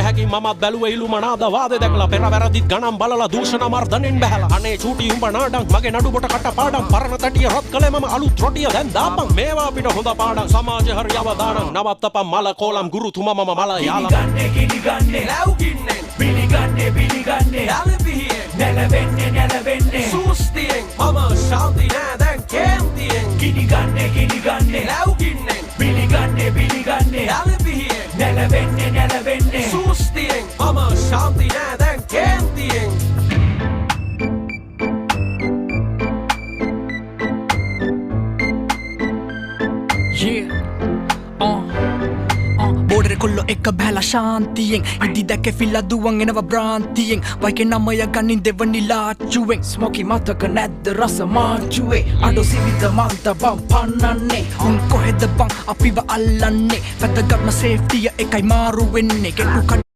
හැකි මමත් බැලුවේ ඉලුමනාද වාදේ දැකලා පෙර වැරදිත් ගණන් බලලා දූෂණ මර්ධනෙන් බහැලා අනේ චූටි උඹ නාඩම් මගේ නඩුබට කටපාඩම් පරණ තටිය රත් කළේ මම අලුත් රොටිය දැන් දාපන් මේවා අපිට හොඳ පාඩම් සමාජය හරි අවදානම් නවත්තපන් මල කෝලම් ගුරුතුමා මම මල යාලා ගිනිගන්නේ ලැව්ගින්නෙන් පිළිගන්නේ ඇලපිහියෙන් නැලවෙන්නේ සූස්තියෙන් මම ශාන්ති නෑ දැන් කේන්තියෙන් ගිනිගන්නේ ලැව්ගින්නෙන් පිළිගන්නේ ඇලපිහියෙන් නැලවෙන්නේ සූස්තියෙන් මම ශාන්ති නෑ දැන් කේන්තියෙන් බෝඩරේ කොල්ලෝ එක බැලලා ශාන්තියෙන් ඉදි දැකේ ෆිල්ලා දුවන් එනවා බ්‍රාන්තියෙන් වයිකේ නමය ගනින් දෙවනි ලාච්චුවෙන් ස්මෝකි මතක නැද්ද රස මාච්චුවේ අඩෝ සිවිත මන්ත බම් පන්නන්නේ උන් කොහෙද බං අපිව අල්ලන්නේ වැදගත්ම සේෆ්ටිය එකයි මාරු වෙන්නේ කෙටු